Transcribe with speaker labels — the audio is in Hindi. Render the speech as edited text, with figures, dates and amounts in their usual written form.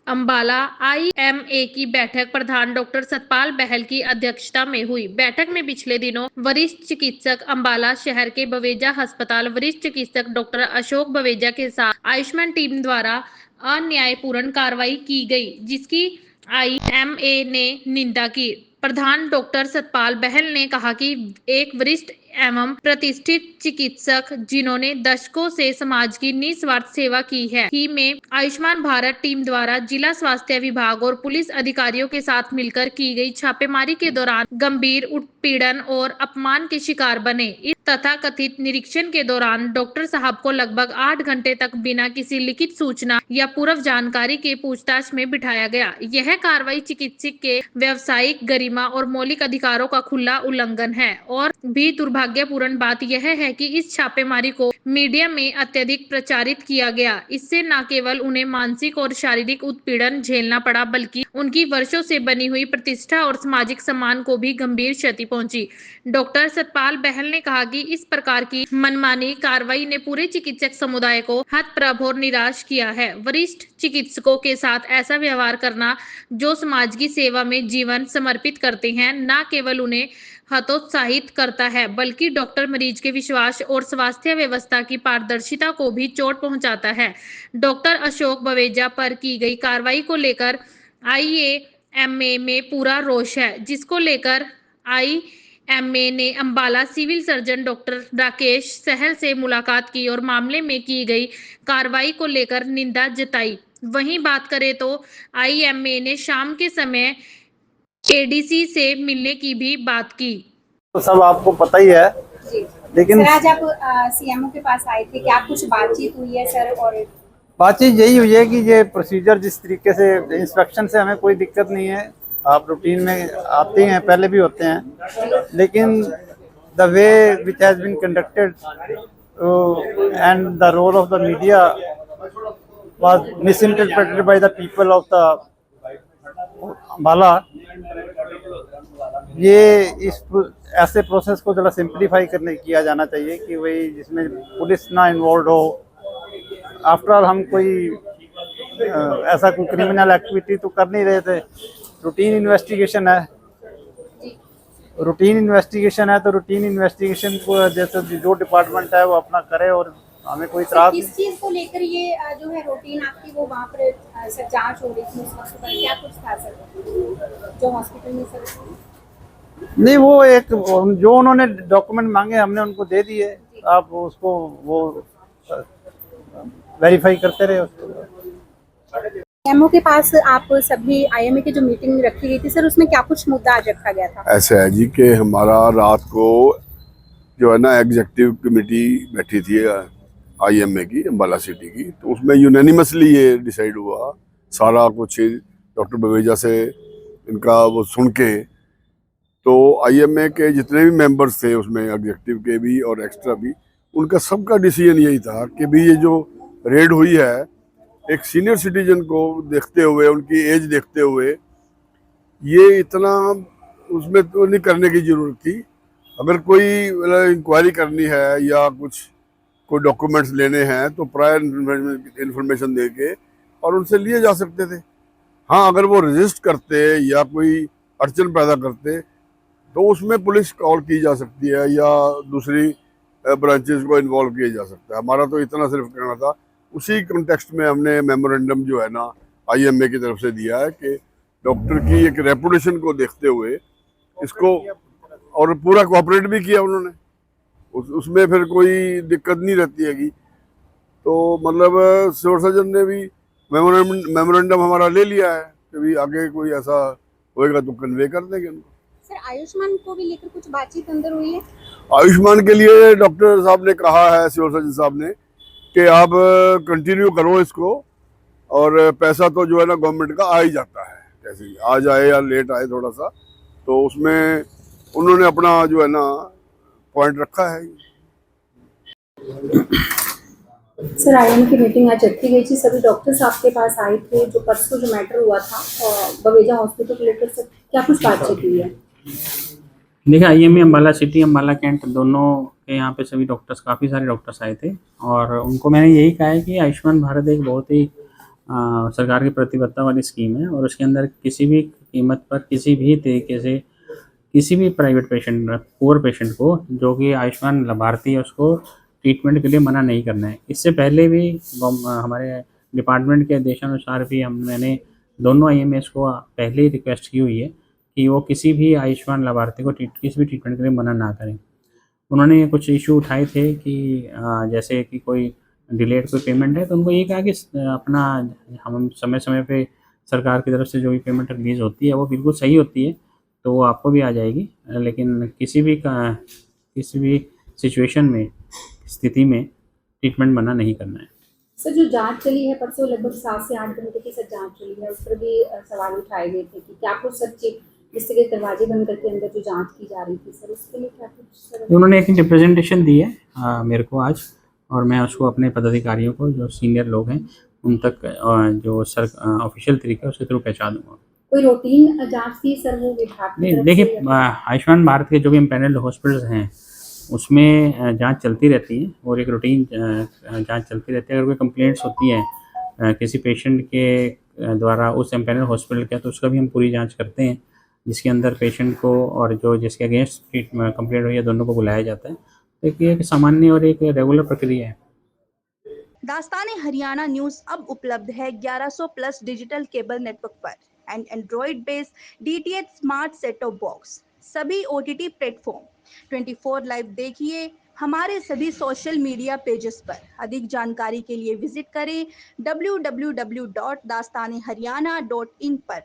Speaker 1: अंबाला आईएमए की बैठक प्रधान डॉक्टर सतपाल बहल की अध्यक्षता में हुई। बैठक में पिछले दिनों वरिष्ठ चिकित्सक अंबाला शहर के बवेजा अस्पताल वरिष्ठ चिकित्सक डॉक्टर अशोक बवेजा के साथ आयुष्मान टीम द्वारा अन्यायपूर्ण कार्रवाई की गई, जिसकी आईएमए ने निंदा की। प्रधान डॉक्टर सतपाल बहल ने कहा कि एक वरिष्ठ एवं प्रतिष्ठित चिकित्सक जिन्होंने दशकों से समाज की निस्वार्थ सेवा की है, ही में आयुष्मान भारत टीम द्वारा जिला स्वास्थ्य विभाग और पुलिस अधिकारियों के साथ मिलकर की गई छापेमारी के दौरान गंभीर उत्पीड़न और अपमान के शिकार बने। इस तथा कथित निरीक्षण के दौरान डॉक्टर साहब को लगभग 8 घंटे तक बिना किसी लिखित सूचना या पूर्व जानकारी के पूछताछ में बिठाया गया। यह कार्रवाई चिकित्सक के व्यावसायिक गरिमा और मौलिक अधिकारों का खुला उल्लंघन है और भी दुर्भाग्यपूर्ण बात यह है कि इस छापेमारी को मीडिया में अत्यधिक प्रचारित किया गया। इससे न केवल उन्हें मानसिक और शारीरिक उत्पीड़न झेलना पड़ा, बल्कि उनकी वर्षों से बनी हुई प्रतिष्ठा और सामाजिक सम्मान को भी गंभीर क्षति पहुंची। डॉक्टर सतपाल बहल ने कहा कि इस प्रकार की मनमानी कार्रवाई ने पूरे चिकित्सक समुदाय को हतप्रभ और निराश किया है। वरिष्ठ चिकित्सकों के साथ ऐसा व्यवहार करना जो समाज की सेवा में जीवन समर्पित करते हैं, न केवल उन्हें हतोत्साहित करता है, बल्कि डॉक्टर मरीज के विश्वास और स्वास्थ्य व्यवस्था की पारदर्शिता को भी चोट पहुंचाता है। डॉक्टर अशोक बवेजा पर की गई कार्रवाई को लेकर आईएमए में पूरा रोष है, जिसको लेकर आईएमए ने Ambala civil surgeon doctor Rakesh Sahal से मुलाकात की और मामले में की गई कार्रवाई को लेकर निंदा जताई। वहीं बात करें तो आईएमए ने शाम के समय एडीसी से मिलने की भी बात की।
Speaker 2: तो सब आपको पता ही है
Speaker 3: जी।
Speaker 2: लेकिन
Speaker 3: सर, आज आप सीएमओ के पास आए थे, क्या कुछ बातचीत हुई है सर? और
Speaker 2: बातचीत यही हुई है कि ये प्रोसीजर जिस तरीके से इंस्पेक्शन से हमें कोई दिक्कत नहीं है, आप रूटीन में आते हैं, पहले भी होते हैं, लेकिन the way which has been conducted and the role of the media was misinterpreted by the people of the Ambala. ये इस ऐसे प्रोसेस को जरा सिंप्लीफाई करने किया जाना चाहिए कि वही जिसमें पुलिस ना इन्वॉल्व हो। आफ्टर ऑल हम कोई ऐसा कोई क्रिमिनल एक्टिविटी तो कर नहीं रहे थे, रूटीन इन्वेस्टिगेशन है। रूटीन इन्वेस्टिगेशन है तो रूटीन इन्वेस्टिगेशन को जैसे जो डिपार्टमेंट है वो अपना करे और हमें कोई इतराज
Speaker 3: किस चीज को लेकर ये जो है रूटीन आपकी वो वहाँ पर सर जांच हो रही थी उस वक्त पर क्या कुछ था सर जो हॉस्पिटल में सर?
Speaker 2: नहीं, वो एक जो उन्होंने डॉक्यूमेंट मांगे हमने उनको दे दिए, आप उसको वो वेरीफाई करते रहे उसको।
Speaker 3: सीएमओ के पास आप सभी आईएमए की जो मीटिंग रखी गई थी सर, उसमें क्या कुछ मुद्दा आज रखा गया था?
Speaker 4: ऐसा है जी कि हमारा रात को जो है ना एग्जीक्यूटिव कमेटी बैठी थी आईएमए की अंबाला सिटी की, तो उसमें यूनानिमसली ये डिसाइड हुआ, सारा कुछ डॉक्टर बवेजा से इनका वो सुन के, तो आईएमए के जितने भी मेंबर्स थे उसमें एग्जीक्यूटिव के भी और एक्स्ट्रा भी, उनका सबका डिसीजन यही था कि भी ये जो रेड हुई है एक सीनियर सिटीजन को देखते हुए, उनकी एज देखते हुए, ये इतना उसमें तो नहीं करने की जरूरत थी। अगर कोई इंक्वायरी करनी है या कोई डॉक्यूमेंट्स लेने हैं तो प्रायर इन्फॉर्मेशन दे के और उनसे लिए जा सकते थे। हाँ, अगर वो रजिस्ट करते या कोई अड़चन पैदा करते तो उसमें पुलिस कॉल की जा सकती है या दूसरी ब्रांचेस को इन्वॉल्व किया जा सकता है। हमारा तो इतना सिर्फ कहना था। उसी कॉन्टेक्स्ट में हमने मेमोरेंडम जो है ना आईएमए की तरफ से दिया है कि डॉक्टर की एक रेपुटेशन को देखते हुए इसको, और पूरा कोऑपरेट भी किया उन्होंने, उसमें फिर कोई दिक्कत नहीं रहती हैगी। तो मतलब सिविल सर्जन ने भी मेमोरेंडम हमारा ले लिया है कि भी आगे कोई ऐसा होएगा तो कन्वे कर देंगे उनको।
Speaker 3: सर, आयुष्मान को भी लेकर कुछ बातचीत अंदर हुई है?
Speaker 4: आयुष्मान के लिए डॉक्टर साहब ने कहा है, सिविल सर्जन साहब ने, कि आप कंटिन्यू करो इसको, और पैसा तो जो है ना गवर्नमेंट का आ ही जाता है, कैसे आ जाए या लेट आए थोड़ा सा, तो उसमें उन्होंने अपना जो है ना पॉइंट रखा है।
Speaker 3: सर, आईएमए की मीटिंग आज रखी गई थी, सभी डॉक्टर्स आपके पास आए थे, जो परसों जो मैटर हुआ था और बवेजा हॉस्पिटल को लेकर सर क्या कुछ बातचीत हुई है?
Speaker 5: देखिए, IMA Ambala city Ambala cantt दोनों के यहाँ पे सभी डॉक्टर्स, काफ़ी सारे डॉक्टर्स आए थे और उनको मैंने यही कहा है कि आयुष्मान भारत एक बहुत ही सरकार की प्रतिबद्धता वाली स्कीम है और उसके अंदर किसी भी कीमत पर किसी भी तरीके से किसी भी प्राइवेट पेशेंट पुअर पेशेंट को जो कि आयुष्मान लाभार्थी है उसको ट्रीटमेंट के लिए मना नहीं करना है। इससे पहले भी हमारे डिपार्टमेंट के आदेशानुसार भी मैंने दोनों आईएमएस को पहले ही रिक्वेस्ट की हुई है कि वो किसी भी आयुष्मान लाभार्थी को किसी भी ट्रीटमेंट के लिए मना ना करें। उन्होंने कुछ इशू उठाए थे कि जैसे कि कोई डिलेड कोई पेमेंट है तो उनको ये कहा कि अपना हम समय समय पे सरकार की तरफ से जो भी पेमेंट रिलीज़ होती है वो बिल्कुल सही होती है, तो वो आपको भी आ जाएगी। लेकिन किसी भी सिचुएशन में स्थिति में ट्रीटमेंट मना नहीं करना है।
Speaker 3: सर जो जांच चली है परसों लगभग 7 से 8 घंटे की सर जांच चली है, उस पर भी सवाल उठाए गए थे कि क्या कुछ सर जिस तरह दरवाजे बंद करके अंदर जो जांच की जा रही थी सर उसके लिए क्या कुछ सर?
Speaker 5: उन्होंने एक रिप्रेजेंटेशन दी है मेरे को आज, और मैं उसको अपने पदाधिकारियों को जो सीनियर लोग हैं उन तक जो सर ऑफिशियल तरीका है उसके थ्रू पहुँचा दूँगा।
Speaker 3: कोई रूटीन जांच थी सर वो विभाग की
Speaker 5: नहीं
Speaker 3: तरफ
Speaker 5: देखिए,
Speaker 3: से या-
Speaker 5: आयुष्मान भारत के जो भी एम्पैनल्ड हॉस्पिटल्स हैं उसमें जांच चलती रहती है और एक रूटीन जांच चलती रहती है। अगर कोई कंप्लेंट्स होती हैं किसी पेशेंट के द्वारा उस एम्पैनल हॉस्पिटल के, तो उसका भी हम पूरी जांच करते हैं, जिसके अंदर पेशेंट को और जो जिसके अगेंस्ट कंप्लेंट हुई है दोनों को बुलाया जाता है। तो ये एक सामान्य और एक रेगुलर प्रक्रिया है।
Speaker 6: दास्तान हरियाणा न्यूज अब उपलब्ध है 1100 प्लस डिजिटल केबल नेटवर्क पर and Android based DTH smart set top box, सभी ओटीटी प्लेटफॉर्म 24 लाइव देखिए हमारे सभी सोशल मीडिया पेजेस पर। अधिक जानकारी के लिए विजिट करें www.dastaneharyana.in पर।